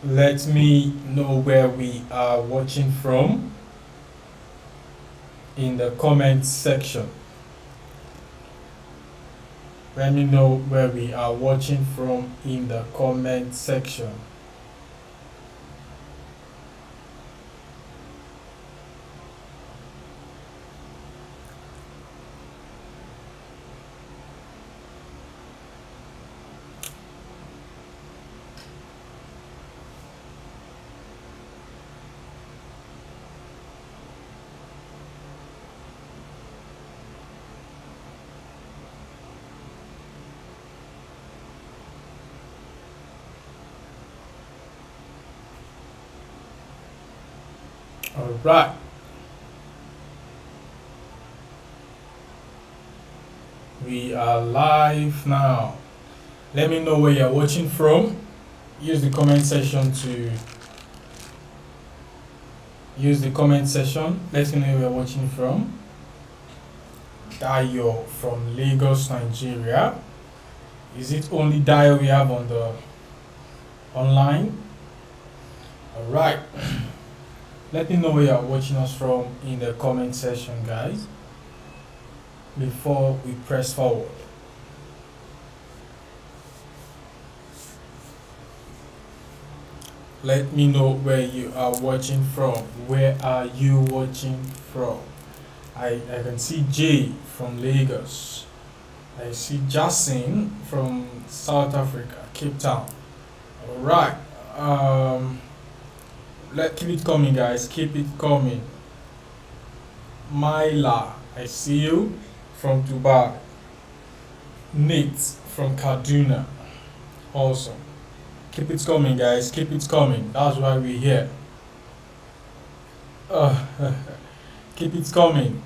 Let me know where we are watching from in the comment section. Let me know where we are watching from in the comment section. All right. We are live now. Let me know where you're watching from. Use the comment section to use the comment section. Let me know where you're watching from. Dayo from Lagos, Nigeria. Is it only Dayo we have on the online? All right. Let me know where you're watching us from in the comment section, guys, before we press forward. Let me know where you are watching from. Where are you watching from? I can see Jay from Lagos. I see Jasin from South Africa, Cape Town. All right. Keep it coming, guys. Keep it coming. Myla, I see you from Dubai. Nate from Kaduna. Awesome. Keep it coming, guys. Keep it coming. That's why we're here. Uh, keep it coming.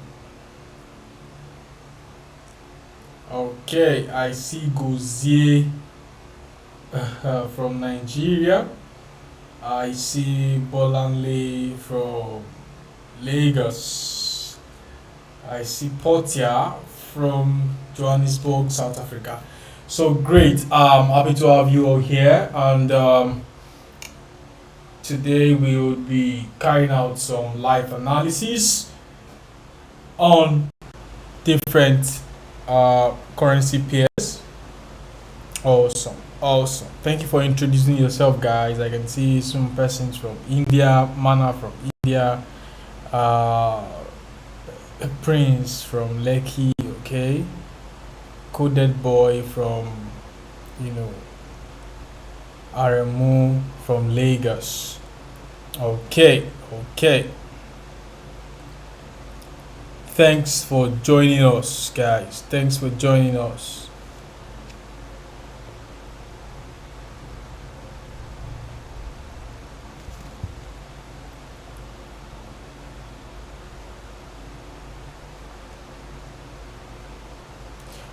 Okay, I see Gozie from Nigeria. I see Bolanle from Lagos. I see Portia from Johannesburg, South Africa. So great. Happy to have you all here. And today we will be carrying out some live analysis on different currency pairs. Awesome. Awesome. Thank you for introducing yourself, guys. I can see some persons from India, Mana from India, uh, Prince from Lekki, okay, Coded Boy from, you know, Aremu from Lagos. Okay, okay. Thanks for joining us, guys. Thanks for joining us.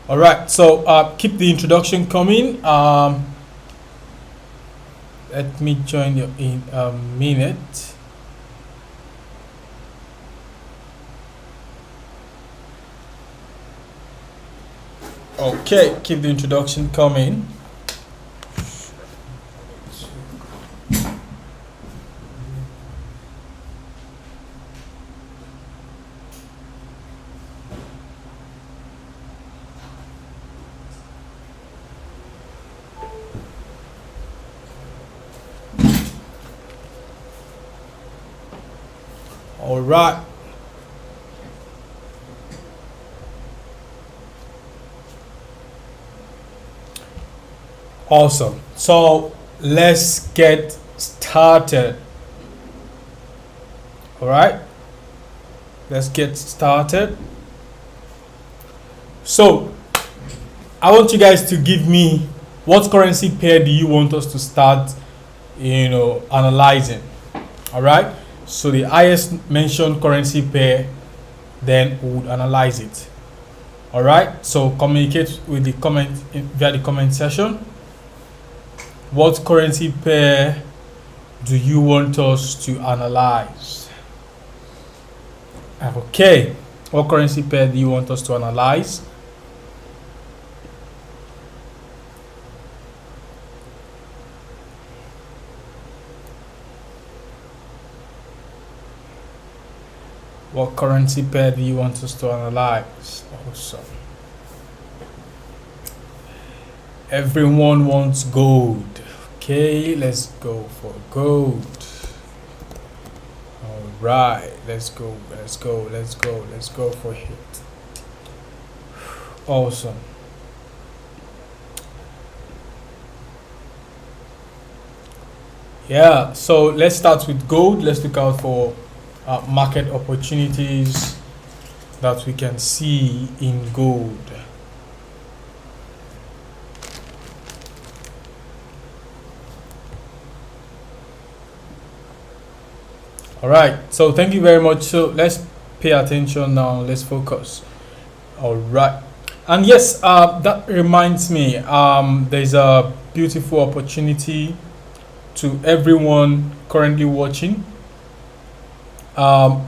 All right, so keep the introduction coming. Let me join you in a minute. Okay, keep the introduction coming. All right. Awesome. So let's get started. All right. Let's get started. So I want you guys to give me what currency pair do you want us to start, analyzing. All right. So the highest mentioned currency pair, then we would analyze it. All right. So communicate with the comment via the comment section. What currency pair do you want us to analyze? Okay. What currency pair do you want us to analyze? What currency pair do you want us to analyze? Awesome. Everyone wants gold. Okay, let's go for gold. All right, let's go for it. Awesome. Yeah, so let's start with gold. Let's look out for market opportunities that we can see in gold. All right, so thank you very much. So let's pay attention now. Let's focus. All right, and yes, that reminds me, there's a beautiful opportunity to everyone currently watching. I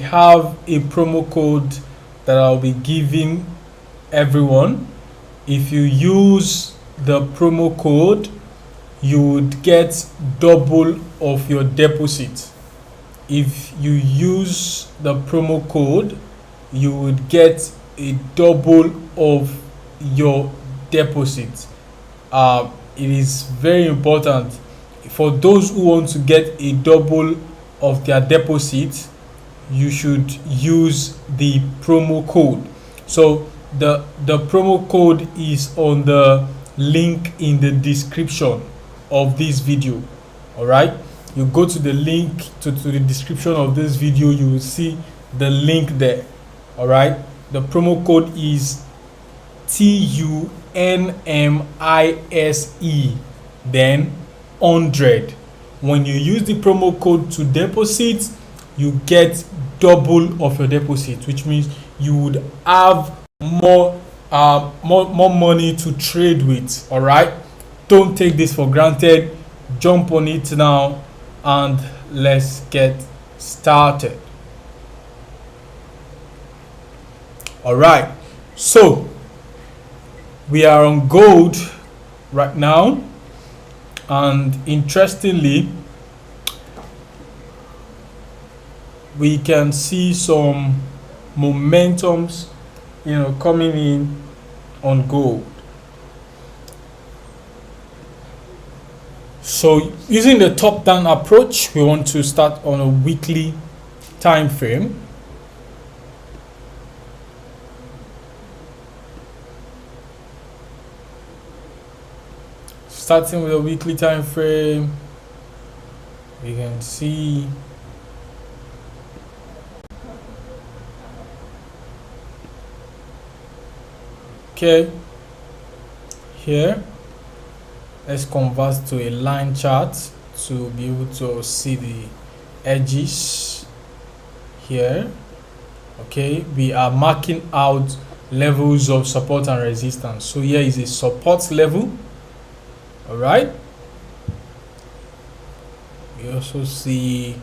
have a promo code that I'll be giving everyone. If you use the promo code, you would get double of your deposit. If you use the promo code, you would get a double of your deposit. It is very important for those who want to get a double of their deposit. You should use the promo code. So the promo code is on the link in the description of this video. All right, you go to the link to the description of this video, you will see the link there. All right, the promo code is TUNMISE, then 100. When you use the promo code to deposit, you get double of your deposit, which means you would have more money to trade with. All right, don't take this for granted. Jump on it now and let's get started. All right, so we are on gold right now, and interestingly, we can see some momentums, coming in on gold. So using the top down approach, we want to start on a weekly time frame. Starting with a weekly time frame, we can see here, let's convert to a line chart to be able to see the edges here. Okay, we are marking out levels of support and resistance. So here is a support level. All right, we also see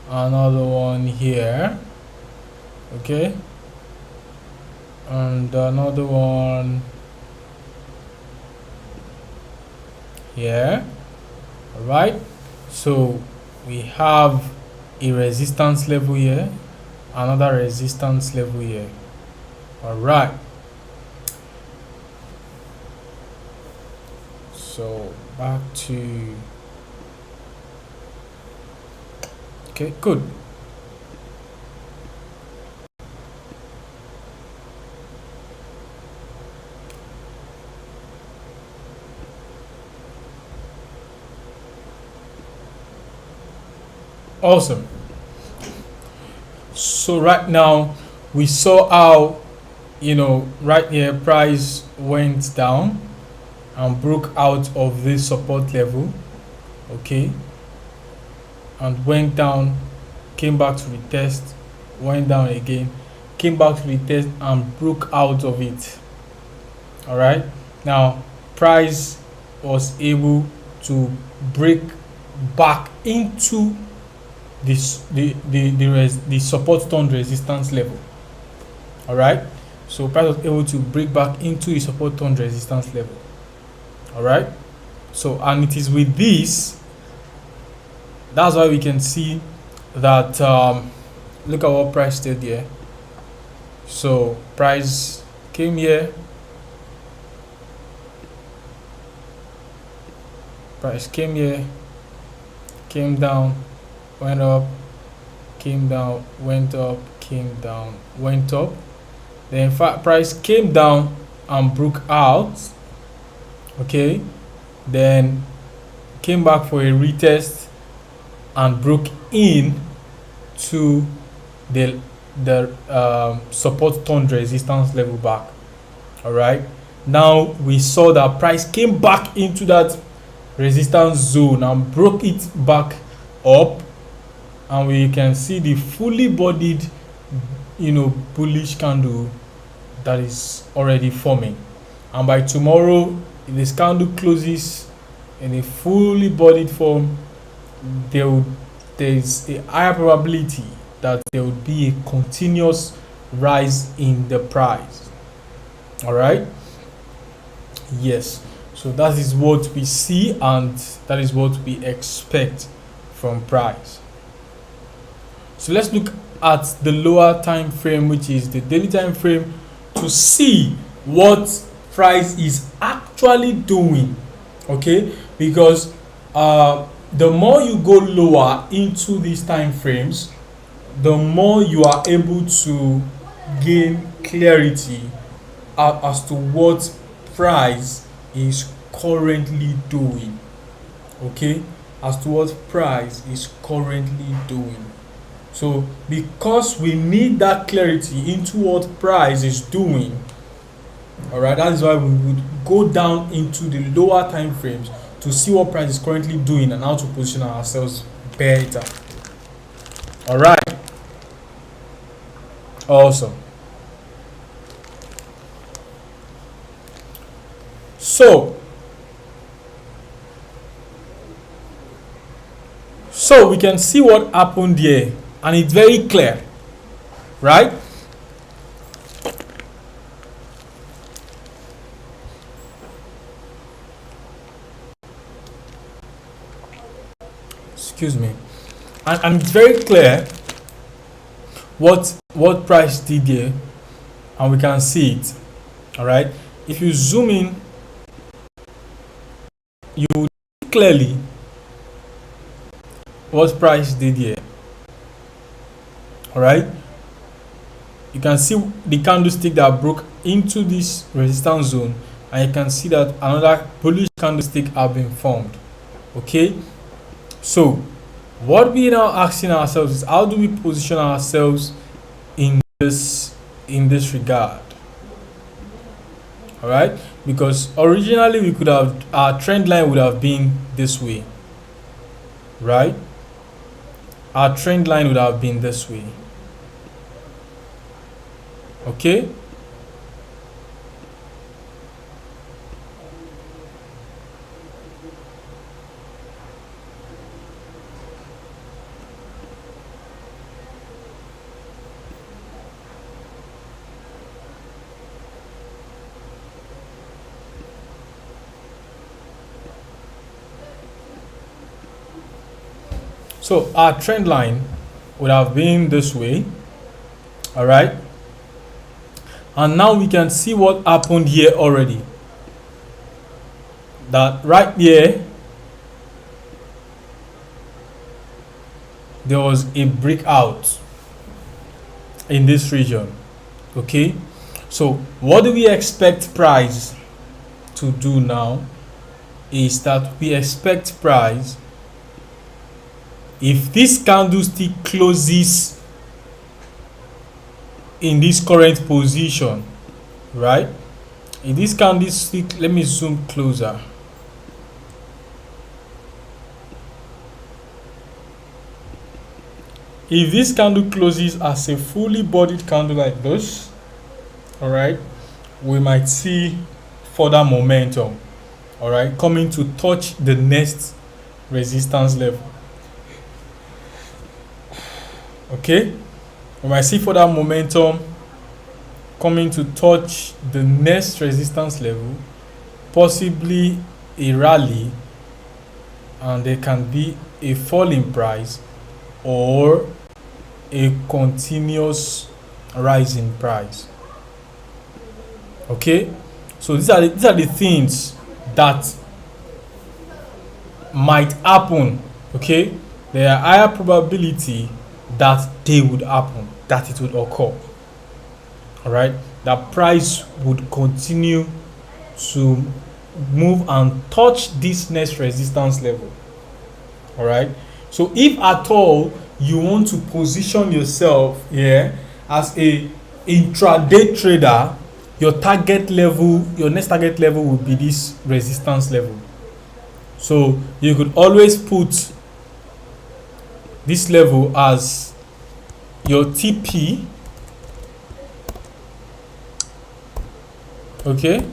another one here. Okay, and another one here. All right, so we have a resistance level here, another resistance level here. All right, so back to good. Awesome. So right now we saw how right here price went down and broke out of this support level, okay, and went down, came back to retest, went down again, came back to retest and broke out of it. All right, now price was able to break back into this the support turned resistance level. All right, so price was able to break back into the support turned resistance level. All right, so and it is with this, that's why we can see that look at what price did here. So price came here, price came here, came down, went up, came down, went up, came down, went up. Then in fact price came down and broke out. Okay, then came back for a retest and broke in to the support turned resistance level back. All right, now we saw that price came back into that resistance zone and broke it back up, and we can see the fully bodied bullish candle that is already forming. And by tomorrow, if this candle closes in a fully bodied form, there's a higher probability that there would be a continuous rise in the price. All right, yes, so that is what we see and that is what we expect from price. So let's look at the lower time frame, which is the daily time frame, to see what price is actually doing. Okay, because the more you go lower into these time frames, the more you are able to gain clarity as to what price is currently doing. Okay, as to what price is currently doing. So because we need that clarity into what price is doing, all right, that is why we would go down into the lower time frames to see what price is currently doing and how to position ourselves better. All right, awesome. So we can see what happened here, and it's very clear, right? Excuse me. And it's very clear what price did here, and we can see it. All right, if you zoom in, you will see clearly what price did here. All right, you can see the candlestick that broke into this resistance zone, and you can see that another bullish candlestick have been formed. Okay, so what we are now asking ourselves is, how do we position ourselves in this regard? All right, because originally we could have, our trend line would have been this way, right? Our trend line would have been this way. Okay, so our trend line would have been this way. All right, and now we can see what happened here already. That right here, there was a breakout in this region. Okay, so what do we expect price to do now is that we expect price, if this candlestick closes in this current position, right? In this candlestick, let me zoom closer. If this candle closes as a fully bodied candle like this, all right, we might see further momentum, all right, coming to touch the next resistance level. Okay, we might see further momentum coming to touch the next resistance level, possibly a rally, and there can be a fall in price or a continuous rise in price. Okay, so these are the things that might happen. Okay, there are higher probability that they would happen, that it would occur. All right, that price would continue to move and touch this next resistance level. All right, so if at all you want to position yourself here as a intraday trader, your next target level will be this resistance level. So you could always put this level as your TP. Okay,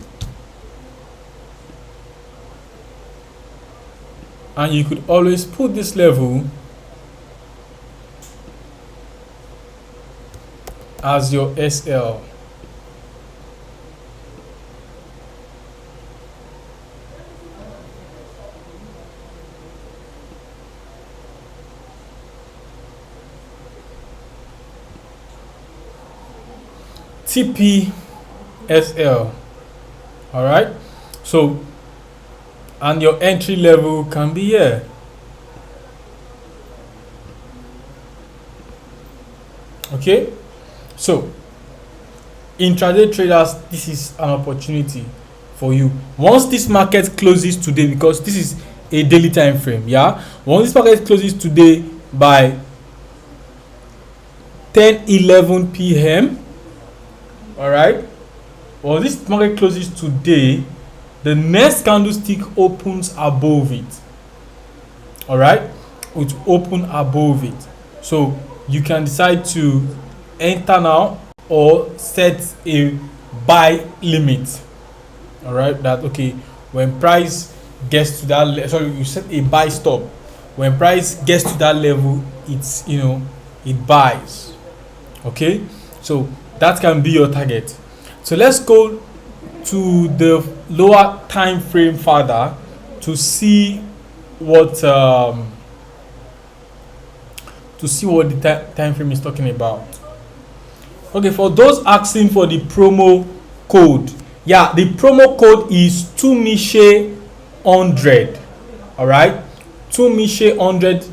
and you could always put this level as your SL. TPSL. All right, so and your entry level can be here. Okay, so intraday traders, this is an opportunity for you. Once this market closes today, because this is a daily time frame, yeah, once this market closes today by 10:11 p.m. all right, once this market closes today, the next candlestick opens above it. All right, it will open above it, so you can decide to enter now or set a buy limit. All right, that okay, when price gets to that you set a buy stop. When price gets to that level, it's it buys. Okay, so that can be your target. So let's go to the lower time frame further to see what the time frame is talking about. Okay, for those asking for the promo code, yeah, the promo code is Tunmise 100. All right, Tunmise 100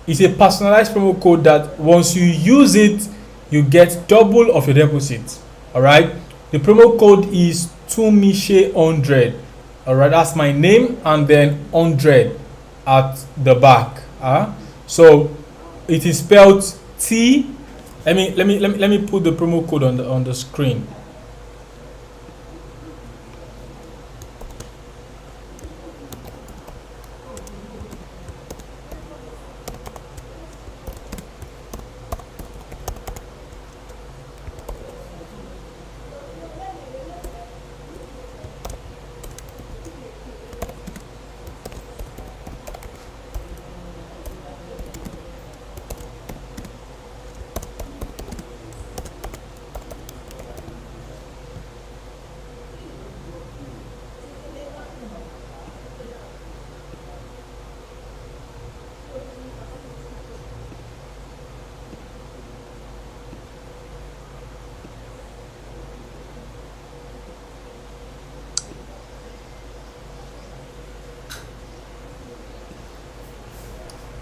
is a personalized promo code that once you use it, you get double of your deposit. All right, the promo code is Tunmise 100. All right, that's my name and then 100 at the back. So it is spelled T. Let me put the promo code on the screen.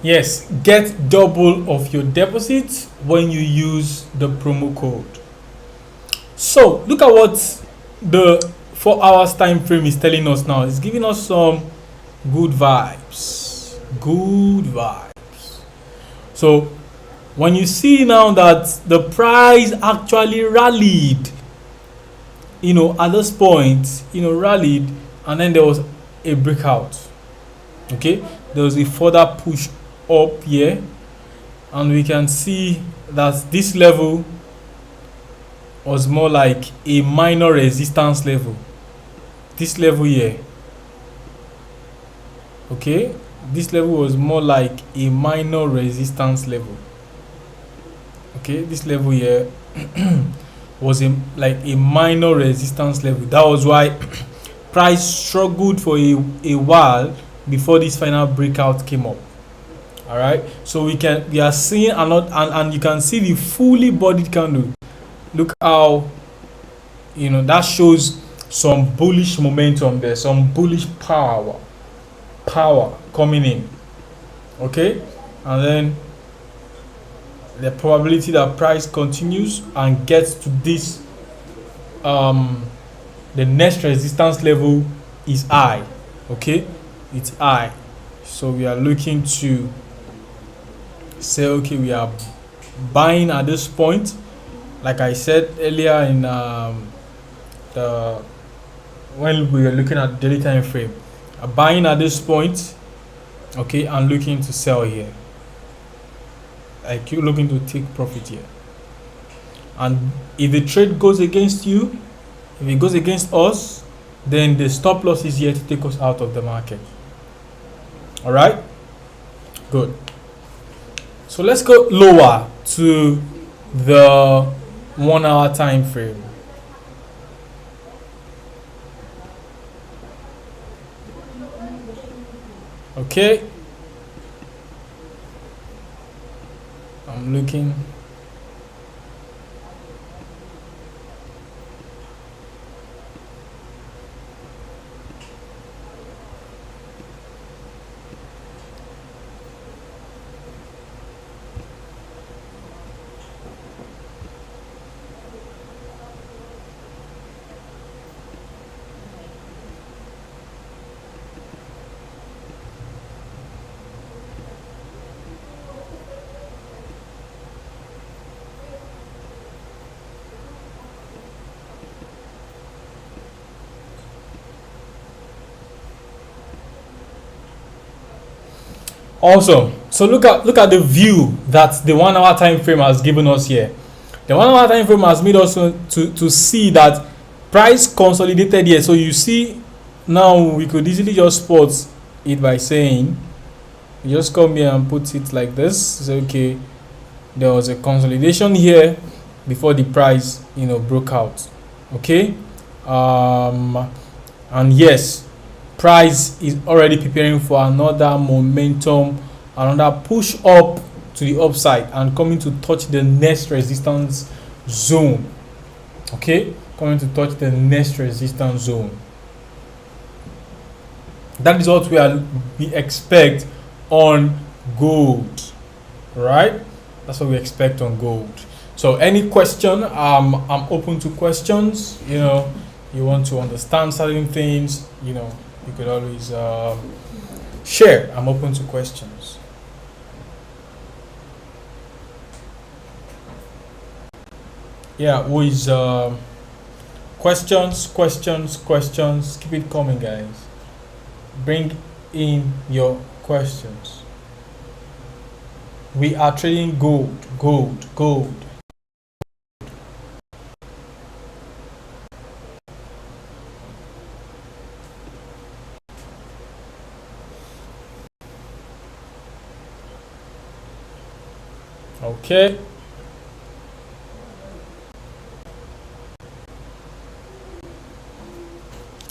Yes, get double of your deposit when you use the promo code. So look at what the 4 hours time frame is telling us now. It's giving us some good vibes. Good vibes. So when you see now that the price actually rallied, at this point, rallied, and then there was a breakout. Okay, there was a further push up here, and we can see that this level was more like a minor resistance level. This level here, okay, this level was more like a minor resistance level. Okay, this level here was like a minor resistance level. That was why price struggled for a while before this final breakout came up. All right, so we are seeing a lot, and you can see the fully bodied candle. Look how, that shows some bullish momentum there, some bullish power coming in. Okay, and then the probability that price continues and gets to this the next resistance level is high. Okay, it's high, so we are looking to say, okay, we are buying at this point, like I said earlier in the when we were looking at daily time frame, buying at this point, okay, and looking to sell here, like you're looking to take profit here. And if the trade goes against you, if it goes against us, then the stop loss is here to take us out of the market. All right, good. So let's go lower to the 1 hour time frame. Okay, I'm looking. Awesome. So look at the view that the 1 hour time frame has given us here. The 1 hour time frame has made us to see that price consolidated here. So you see, now we could easily just spot it by saying, you just come here and put it like this. So okay, there was a consolidation here before the price broke out. Okay, and yes, price is already preparing for another momentum, another push up to the upside, and coming to touch the next resistance zone. Okay, coming to touch the next resistance zone. That is what we expect on gold, right? That's what we expect on gold. So any question, I'm open to questions. You want to understand certain things, you could always share. I'm open to questions. Yeah, who is questions? Keep it coming, guys. Bring in your questions. We are trading gold. Okay.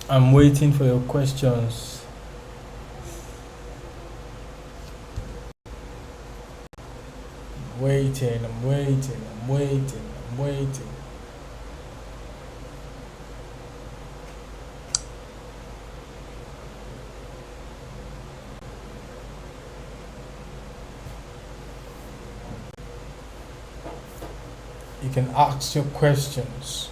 I'm waiting for your questions. I'm waiting. You can ask your questions.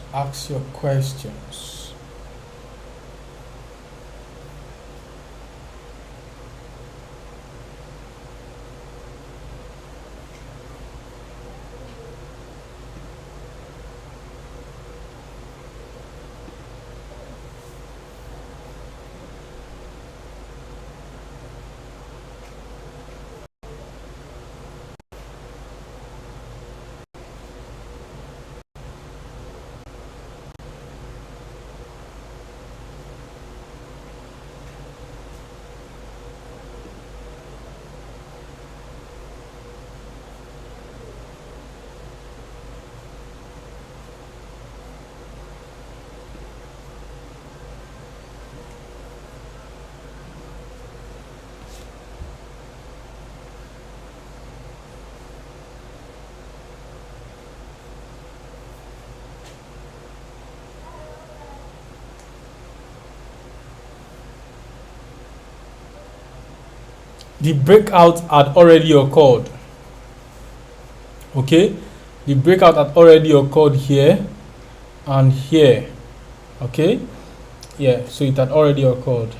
the breakout had already occurred. Okay, the breakout had already occurred here and here. Okay, yeah, so it had already occurred.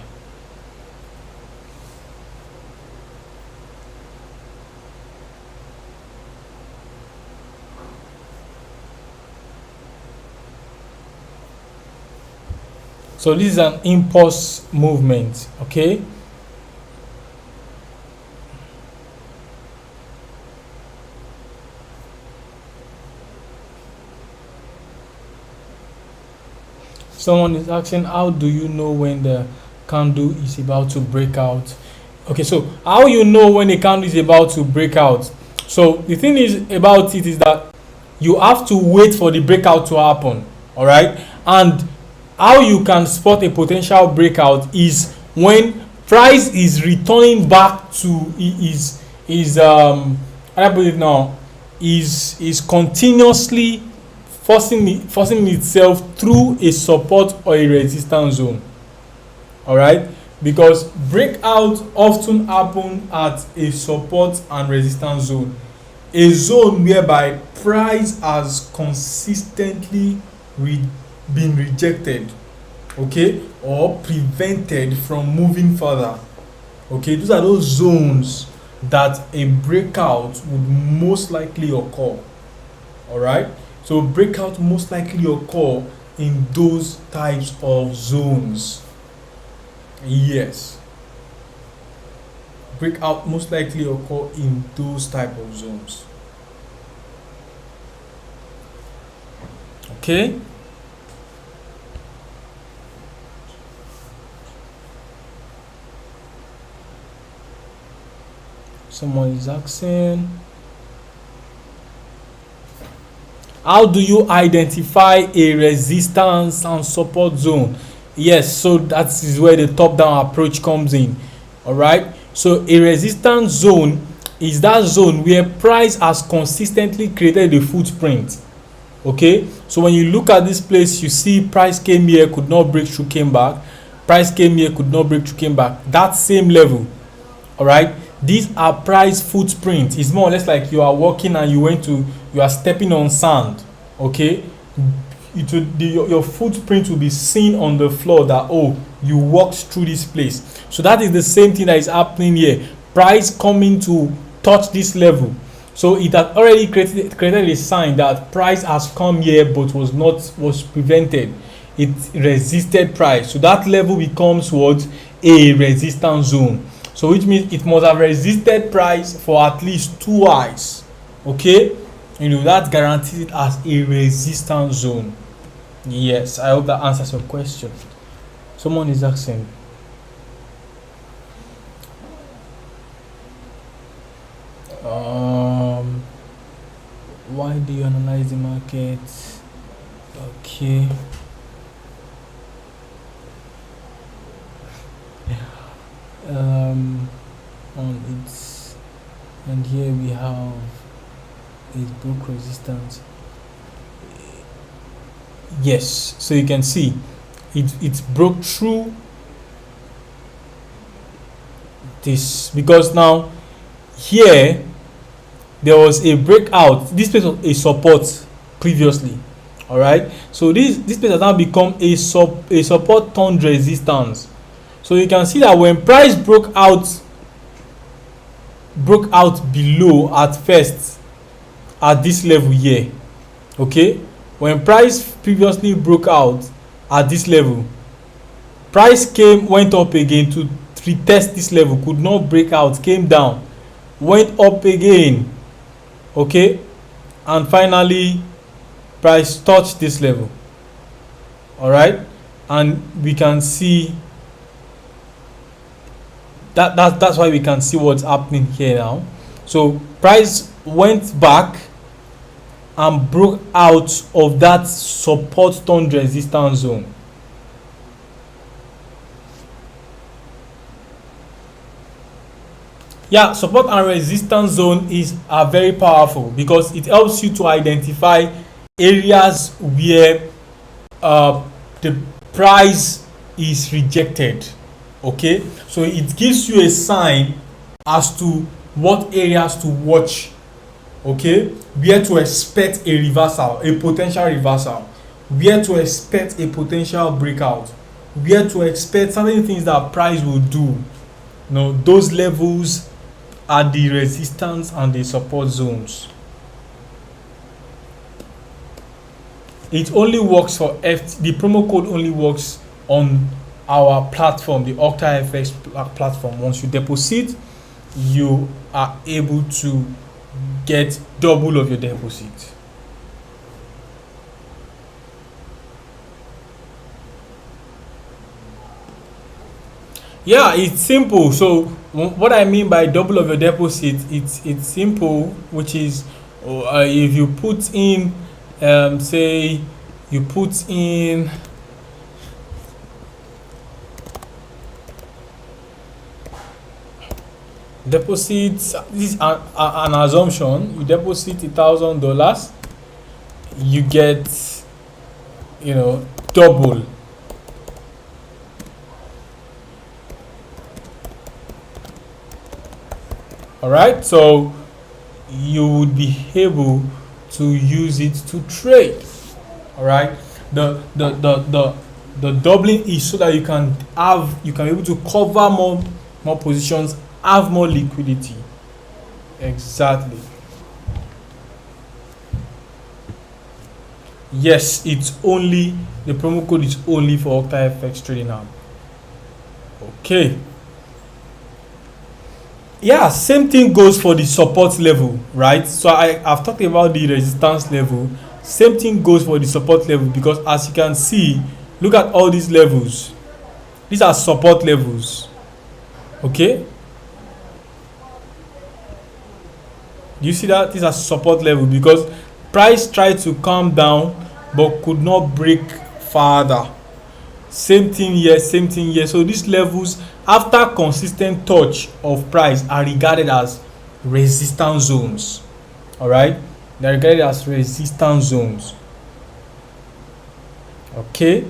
So this is an impulse movement. Okay, someone is asking, how do you know when the candle is about to break out? Okay, so how you know when a candle is about to break out? So the thing is about it is that you have to wait for the breakout to happen. All right, and how you can spot a potential breakout is when price is returning back to I believe now is continuously forcing itself through a support or a resistance zone. All right, because breakout often happen at a support and resistance zone, a zone whereby price has consistently been rejected, okay, or prevented from moving further. Okay, those are those zones that a breakout would most likely occur. All right, so breakout most likely occur in those types of zones. Yes, breakout most likely occur in those type of zones. Okay, someone is asking, how do you identify a resistance and support zone? Yes, so that is where the top down approach comes in. All right, so a resistance zone is that zone where price has consistently created a footprint. Okay, so when you look at this place, you see price came here, could not break through, came back. Price came here, could not break through, came back. That same level. All right, these are price footprints. It's more or less like you are walking and you are stepping on sand. Okay, your footprint will be seen on the floor that, oh, you walked through this place. So that is the same thing that is happening here. Price coming to touch this level. So it had already created a sign that price has come here but was prevented. It resisted price. So that level becomes what? A resistance zone. So which means it must have resisted price for at least 2 hours. Okay, that guarantees it as a resistance zone. Yes, I hope that answers your question. Someone is asking, why do you analyze the market? Okay, on its, and here we have its broke resistance. Yes, so you can see it broke through this, because now here there was a breakout. This place was a support previously. All right, so this place has now become a support turned resistance. So you can see that when price broke out below at first at this level here. Okay, when price previously broke out at this level, price went up again to retest this level, could not break out, came down, went up again. Okay, and finally price touched this level. All right, and we can see that's why we can see what's happening here now. So price went back and broke out of that support turned resistance zone. Yeah, support and resistance zone are very powerful because it helps you to identify areas where the price is rejected. Okay, so it gives you a sign as to what areas to watch, okay, where to expect a reversal, a potential reversal, where to expect a potential breakout, where to expect certain things that price will do. Those levels are the resistance and the support zones. It only works for the promo code only works on our platform, the Octa FX platform. Once you deposit, you are able to get double of your deposit. Yeah, it's simple. So what I mean by double of your deposit, it's simple, which is if you put in, say you put in deposit. This is an assumption. You deposit $1,000, you get double. All right, so you would be able to use it to trade. All right, the doubling is so that you can be able to cover more positions, have more liquidity. Exactly. Yes, it's only the promo code is only for Octa FX trading app. Okay. Yeah, same thing goes for the support level, right? So I've talked about the resistance level. Same thing goes for the support level, because as you can see, look at all these levels. These are support levels. Okay? Do you see that? These are support level, because price tried to come down but could not break further. Same thing here, same thing here. So these levels, after consistent touch of price, are regarded as resistance zones. All right, they're regarded as resistance zones. Okay,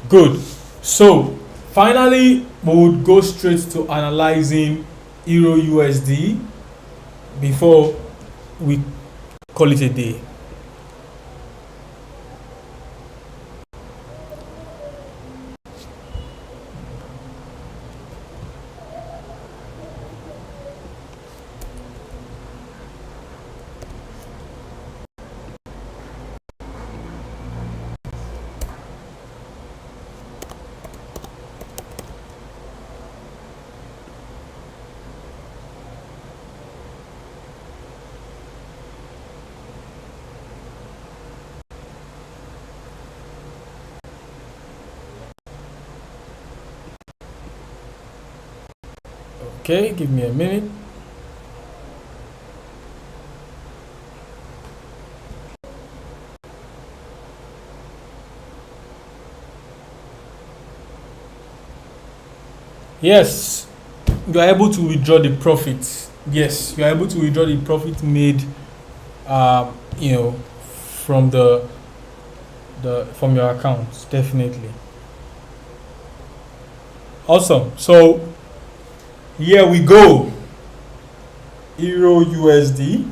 good. So finally, we would go straight to analyzing Euro USD before we call it a day. Okay, give me a minute. Yes, you are able to withdraw the profit. Yes, you are able to withdraw the profit made, from from your account. Definitely. Awesome. So here we go. Euro USD.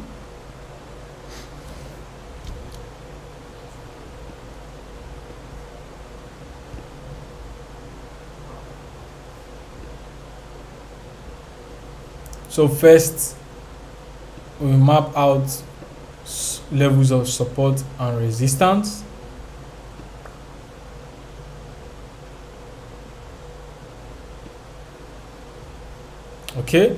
So first, we map out levels of support and resistance. Okay.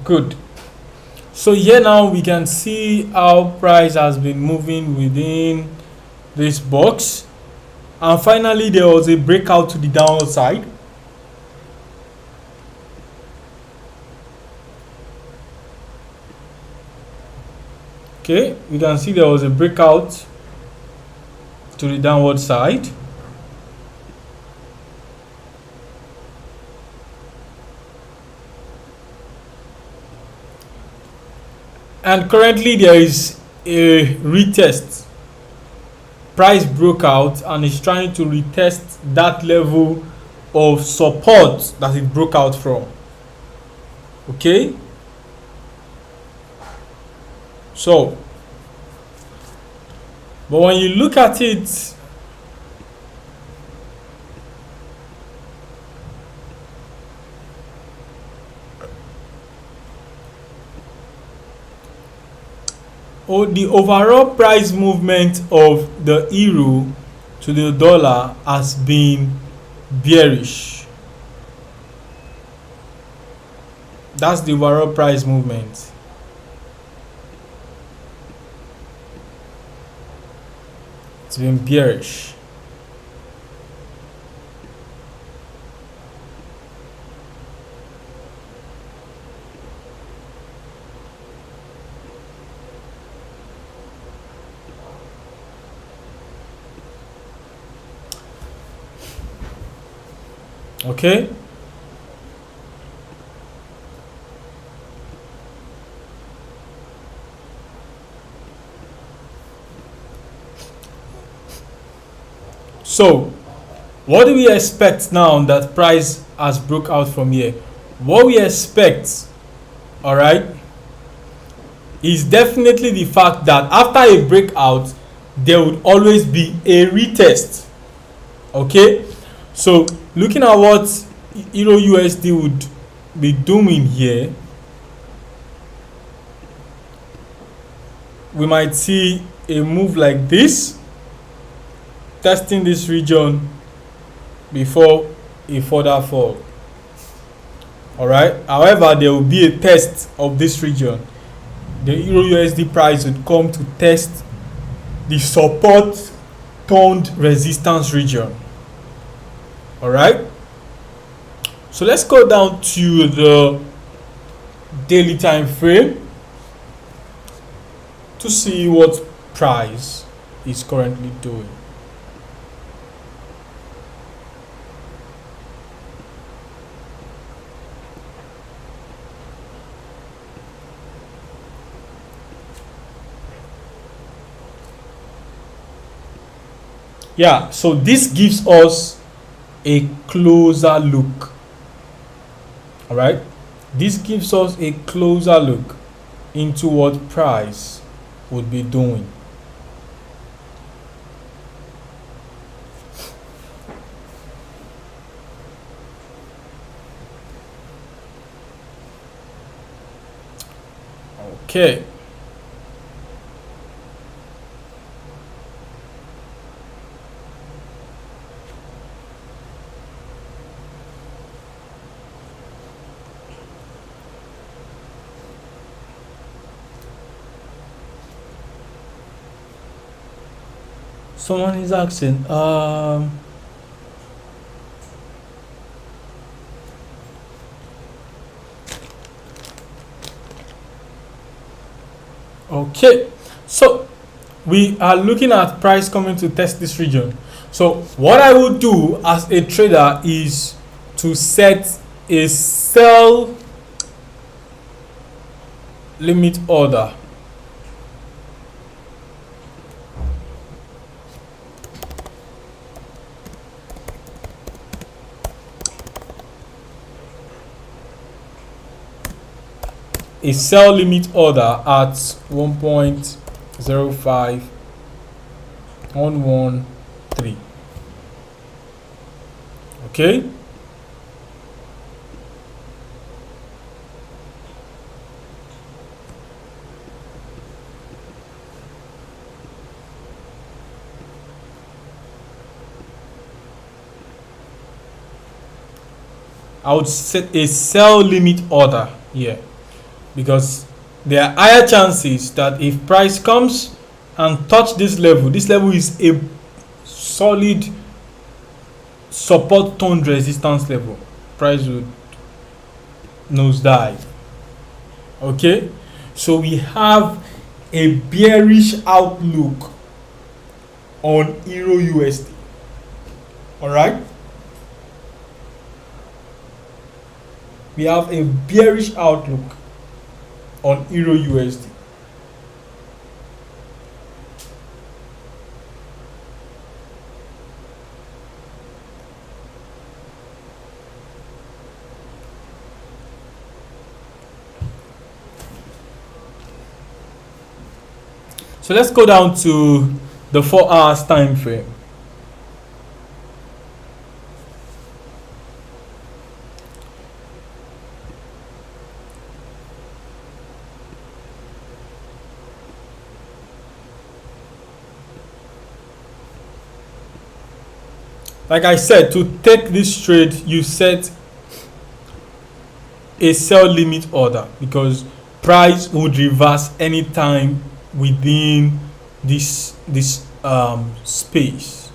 Good. So here now we can see how price has been moving within this box, and finally there was a breakout to the downside. Okay, you can see there was a breakout to the downward side. And currently there is a retest. Price broke out and is trying to retest that level of support that it broke out from. Okay, so but when you look at it, the overall price movement of the euro to the dollar has been bearish. That's the overall price movement. It's been bearish. Okay, so what do we expect now that price has broke out from here? What we expect, all right, is definitely the fact that after a breakout there would always be a retest. Okay, so looking at what euro USD would be doing here, we might see a move like this, testing this region before a further fall. All right, however, there will be a test of this region. The euro USD price would come to test the support turned resistance region. All right, so let's go down to the daily time frame to see what price is currently doing. Yeah, so this gives us a closer look. All right, this gives us a closer look into what price would be doing. Okay, someone is asking, okay, so we are looking at price coming to test this region. So what I would do as a trader is to set a sell limit order. A sell limit order at 1.05113. Okay, I would set a sell limit order here. because there are higher chances that if price comes and touch this level is a solid support tone resistance level, price would nosedive. Okay, so we have a bearish outlook on Euro USD. All right, we have a bearish outlook on Euro USD. So let's go down to the 4 hours time frame. Like I said, to take this trade, you set a sell limit order because price would reverse anytime within this space.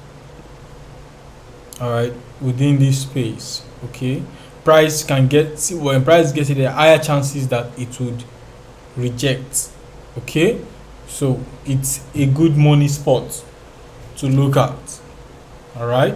All right, within this space. Okay, price can get, when price gets it, there are higher chances that it would reject. Okay, so it's a good money spot to look at. All right.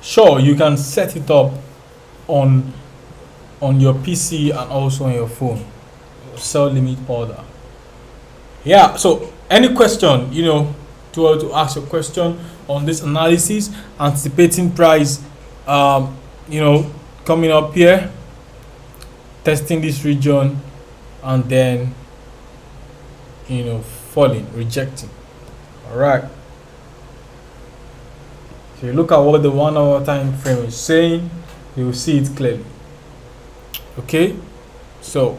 Sure, you can set it up on your PC and also on your phone. Sell limit order. Yeah. So, any question, to ask a question on this analysis, anticipating price, coming up here, testing this region, and then, falling, rejecting. All right. If you look at what the 1 hour time frame is saying, you will see it clearly. Okay, so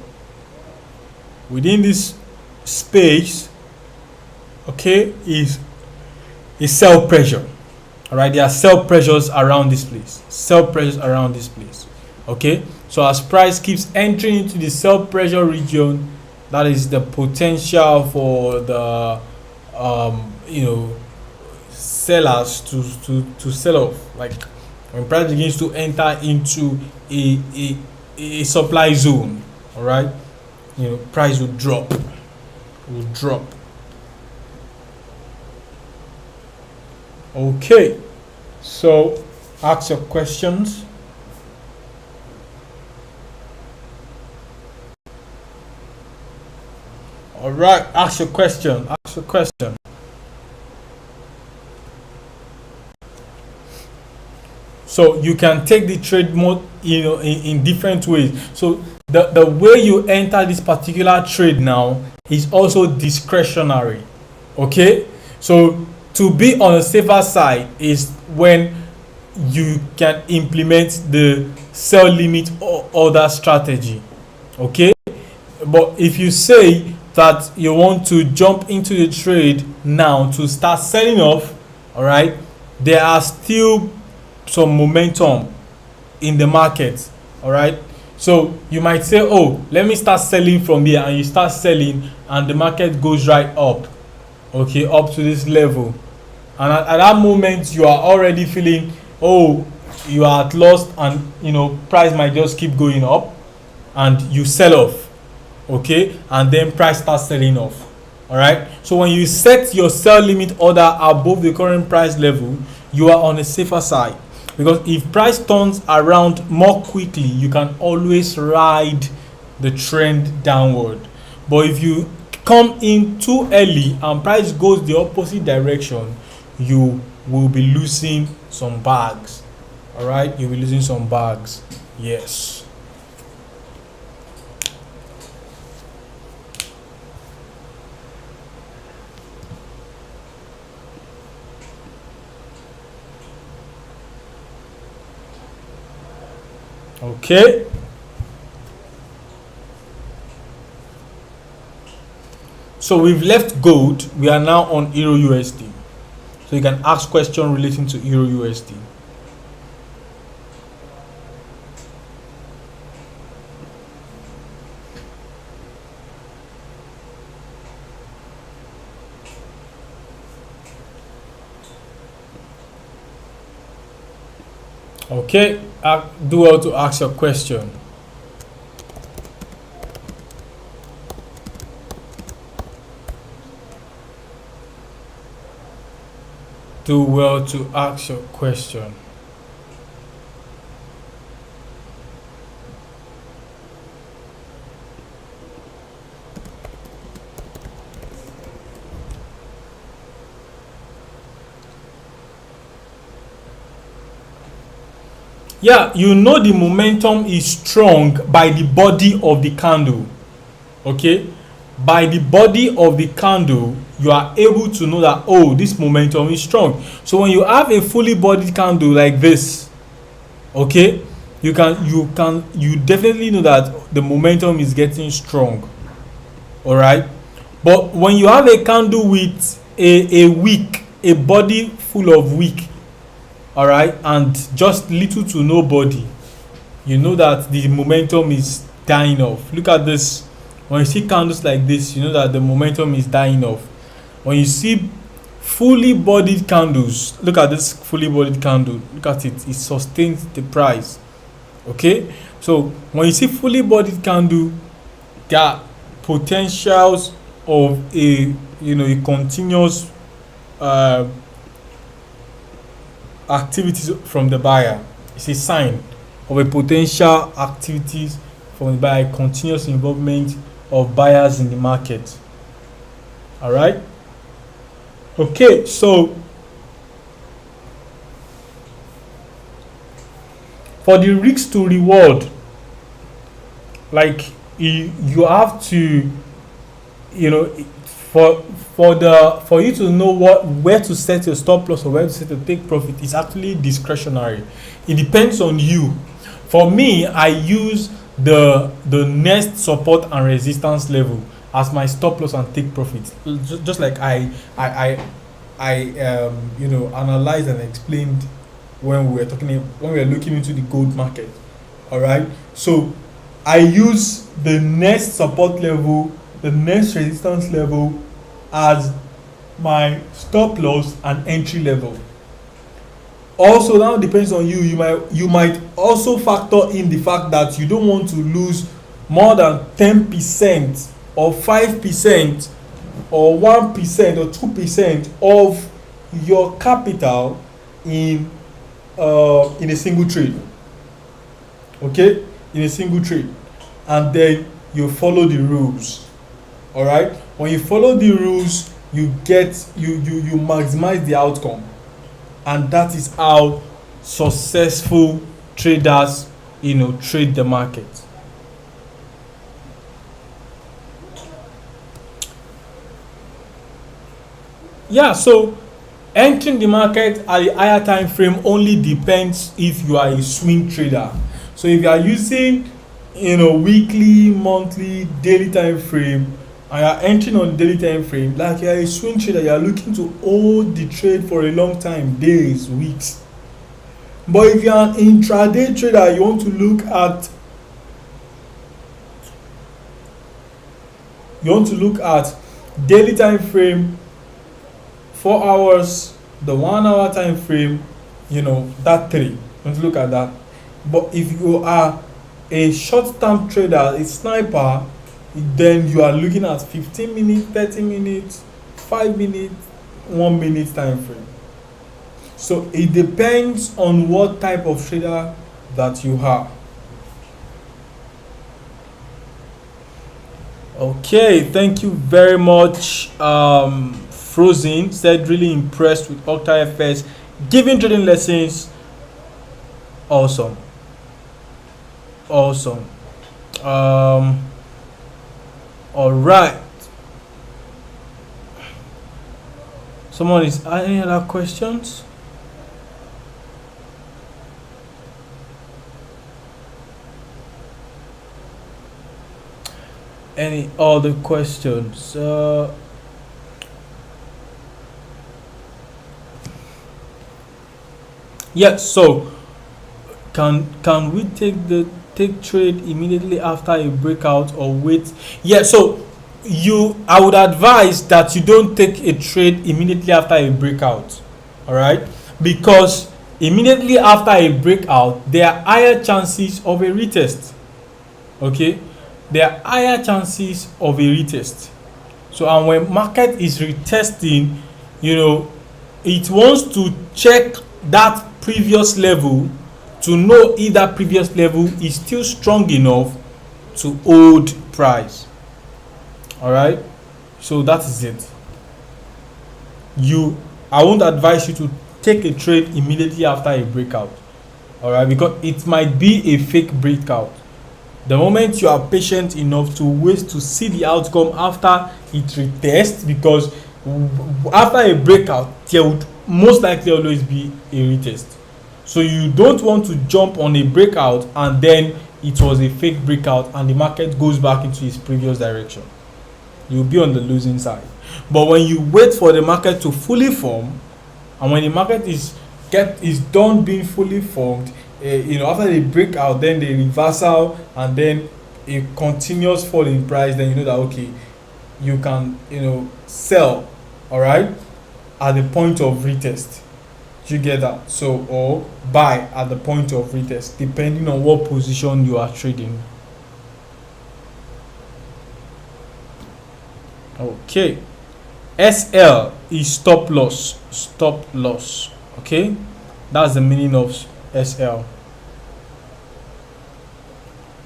within this space, okay, is sell pressure. All right, there are sell pressures around this place. Sell pressures around this place. Okay, so as price keeps entering into the sell pressure region, that is the potential for the sellers to sell off. Like when price begins to enter into a supply zone, all right, price will drop. Okay, so ask your questions. All right, ask your question. So you can take the trade mode, in different ways. So the way you enter this particular trade now is also discretionary. Okay, so to be on the safer side is when you can implement the sell limit order strategy. Okay, but if you say that you want to jump into the trade now to start selling off, all right, there are still some momentum in the market. All right, so you might say, oh, let me start selling from here, and you start selling and the market goes right up, okay, up to this level, and at that moment you are already feeling, oh, you are at loss, and price might just keep going up, and you sell off, okay, and then price starts selling off. All right, so when you set your sell limit order above the current price level, you are on the safer side. Because if price turns around more quickly, you can always ride the trend downward. But if you come in too early and price goes the opposite direction, you will be losing some bags. All right, you'll be losing some bags. Yes. Okay. So we've left gold. We are now on Euro USD. So you can ask questions relating to Euro USD. Okay, do well to ask your question. Do well to ask your question. Yeah, you know the momentum is strong by the body of the candle. Okay, by the body of the candle, you are able to know that, oh, this momentum is strong. So when you have a fully bodied candle like this, okay, you definitely know that the momentum is getting strong. All right, but when you have a candle with a body full of wick, all right, and just little to no body, you know that the momentum is dying off. Look at this. When you see candles like this, you know that the momentum is dying off. When you see fully bodied candles, look at this fully bodied candle, look at it, it sustains the price. Okay, so when you see fully bodied candle, there are potentials of a a continuous activities from the buyer. It's a sign of a potential activities from the buyer, continuous involvement of buyers in the market. All right. Okay, so for the risk to reward, like you have to, for you to know where to set your stop loss or where to set your take profit is actually discretionary. It depends on you. For me, I use the next support and resistance level as my stop loss and take profit. Just like I analyzed and explained when we were looking into the gold market. All right, so I use the next support level, the next resistance level as my stop loss and entry level. Also, now depends on you. You might also factor in the fact that you don't want to lose more than 10% or 5% or 1% or 2% of your capital in a single trade. Okay, in a single trade, and then you follow the rules. All right, when you follow the rules, you maximize the outcome, and that is how successful traders trade the market. Yeah, so entering the market at a higher time frame only depends if you are a swing trader. So if you are using weekly, monthly, daily time frame, and you are entering on daily time frame, like you are a swing trader, you are looking to hold the trade for a long time, days, weeks. But if you are an intraday trader, you want to look at daily time frame, 4 hours, the 1 hour time frame, that three. You want to look at that. But if you are a short-term trader, a sniper, then you are looking at 15 minutes, 30 minutes, 5 minutes, 1 minute time frame. So it depends on what type of trader that you are. Okay, thank you very much. Frozen said really impressed with Octa FS, giving trading lessons. Awesome. All right. Someone is any other questions? Any other questions? Yes. So can we take trade immediately after a breakout or wait? Yeah. So I would advise that you don't take a trade immediately after a breakout. All right, because immediately after a breakout, there are higher chances of a retest. Okay, there are higher chances of a retest. So and when market is retesting, you know, it wants to check that previous level to know if that previous level is still strong enough to hold price. All right, so that is it. I won't advise you to take a trade immediately after a breakout. All right, because it might be a fake breakout. The moment you are patient enough to wait to see the outcome after it retests, because after a breakout there would most likely always be a retest. So you don't want to jump on a breakout and then it was a fake breakout and the market goes back into its previous direction. You'll be on the losing side. But when you wait for the market to fully form, and when the market is done being fully formed, after the breakout, then the reversal, and then a continuous fall in price, then you know that okay, you can sell, all right, at the point of retest. Do you get that? So or buy at the point of retest, depending on what position you are trading. Okay, SL is stop loss. Okay, that's the meaning of SL.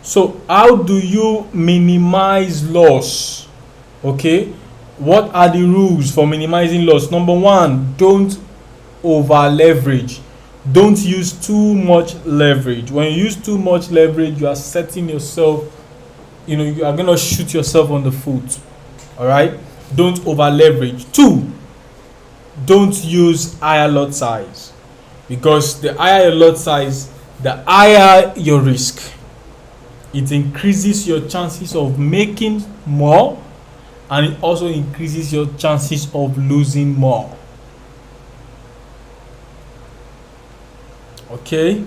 So how do you minimize loss? Okay, what are the rules for minimizing loss? Number one, don't over leverage. Don't use too much leverage. When you use too much leverage, you are setting yourself, you are going to shoot yourself on the foot. All right, don't over leverage. Two, don't use higher lot size, because the higher your lot size, the higher your risk. It increases your chances of making more, and it also increases your chances of losing more. Okay,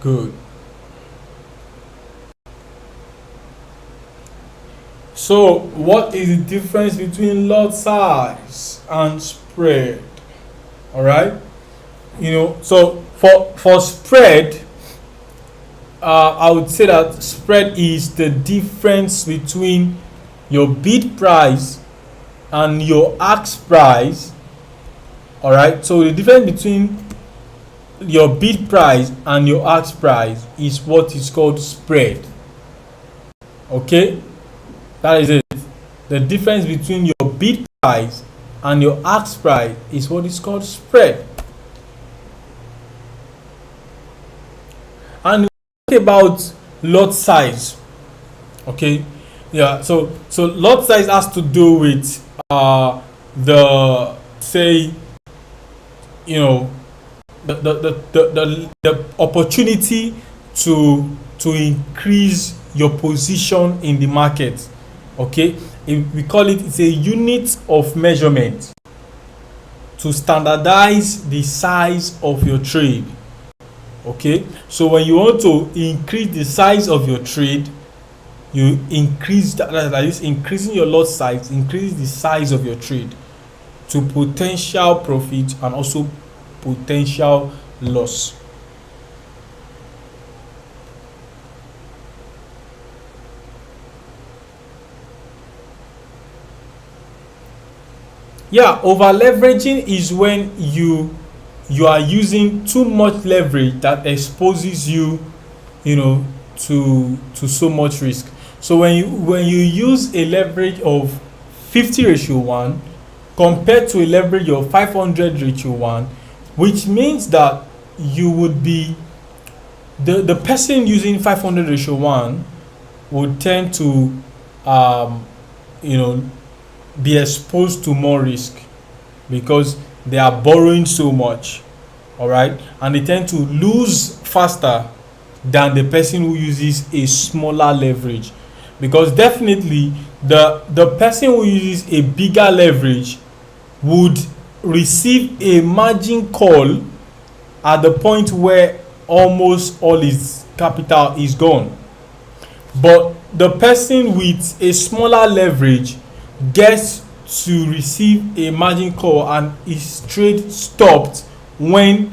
good. So what is the difference between lot size and spread? All right, so for spread, I would say that spread is the difference between your bid price and your ask price. All right, so the difference between your bid price and your ask price is what is called spread. Okay, that is it. The difference between your bid price and your ask price is what is called spread. And we talk about lot size. Okay, yeah. So lot size has to do with the say the opportunity to increase your position in the market. Okay, we call it's a unit of measurement to standardize the size of your trade. Okay, so when you want to increase the size of your trade, you increase that is increasing your lot size, increase the size of your trade to potential profit and also potential loss. Yeah, over leveraging is when you are using too much leverage that exposes you to so much risk. So when you use a leverage of 50:1 compared to a leverage of 500:1, which means that you would be the person using 500:1 would tend to be exposed to more risk because they are borrowing so much. All right, and they tend to lose faster than the person who uses a smaller leverage, because definitely the person who uses a bigger leverage would receive a margin call at the point where almost all his capital is gone. But the person with a smaller leverage gets to receive a margin call and his trade stopped when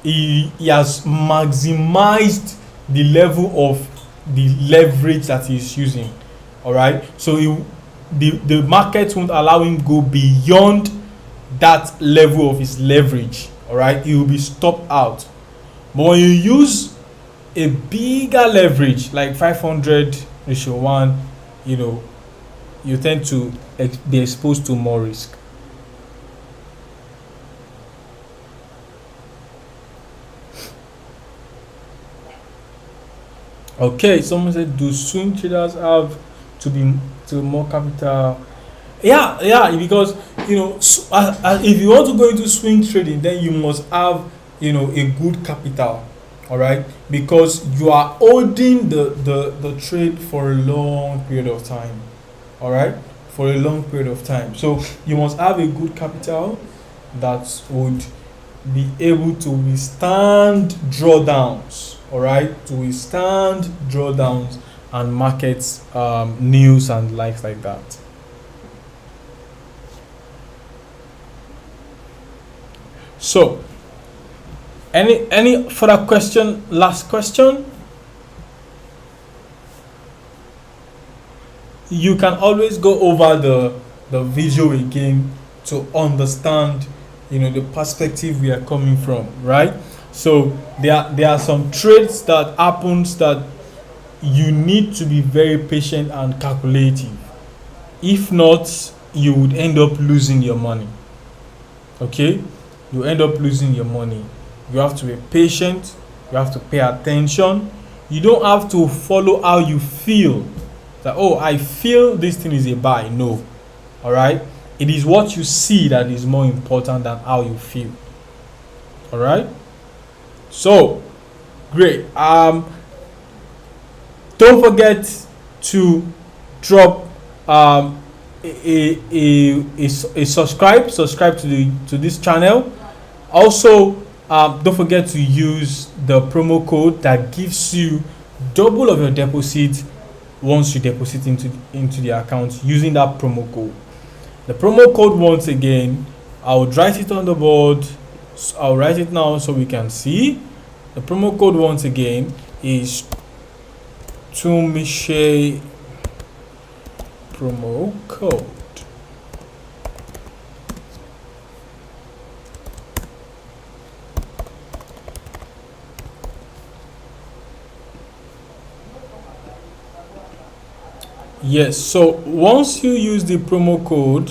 he has maximized the level of the leverage that he's using. All right, so the market won't allow him go beyond that level of his leverage. All right, he will be stopped out. But when you use a bigger leverage like 500:1, you tend to be exposed to more risk. Okay, someone said, do swing traders have to more capital? Yeah, because if you want to go into swing trading, then you must have a good capital. All right, because you are holding the trade for a long period of time. All right, for a long period of time, so you must have a good capital that would be able to withstand drawdowns. All right, to withstand drawdowns and market news and likes like that. So any further question? Last question. You can always go over the video again to understand the perspective we are coming from, right? So there are some trades that happens that you need to be very patient and calculative. If not, you would end up losing your money. Okay, you end up losing your money. You have to be patient. You have to pay attention. You don't have to follow how you feel. That, oh, I feel this thing is a buy. No. All right. It is what you see that is more important than how you feel. All right. So, great. Don't forget to drop a subscribe to this channel. Also, don't forget to use the promo code that gives you double of your deposit once you deposit into the account using that promo code. The promo code, once again, I will write it on the board. I'll write it now so we can see. The promo code, once again, is Tunmise promo code. Yes, so once you use the promo code,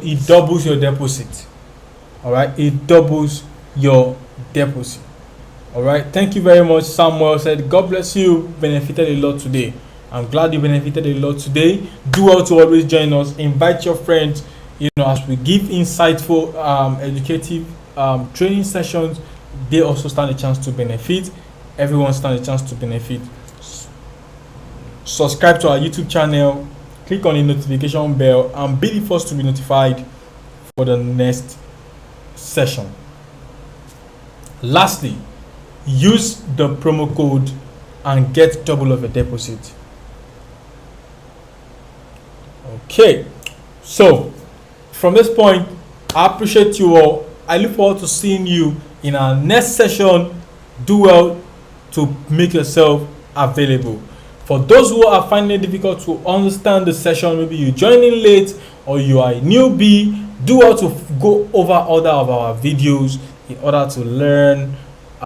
it doubles your deposit. All right, it doubles your deposit. All right, thank you very much. Samuel said, God bless you, benefited a lot today. I'm glad you benefited a lot today. Do well to always join us. Invite your friends, as we give insightful, educative training sessions. They also stand a chance to benefit. Everyone stands a chance to benefit. Subscribe to our YouTube channel, click on the notification bell, and be the first to be notified for the next session. Lastly, use the promo code and get double of a deposit. Okay, so from this point, I appreciate you all. I look forward to seeing you in our next session. Do well to make yourself available. For those who are finding it difficult to understand the session, maybe you join in late or you are a newbie, do well to go over other of our videos in order to learn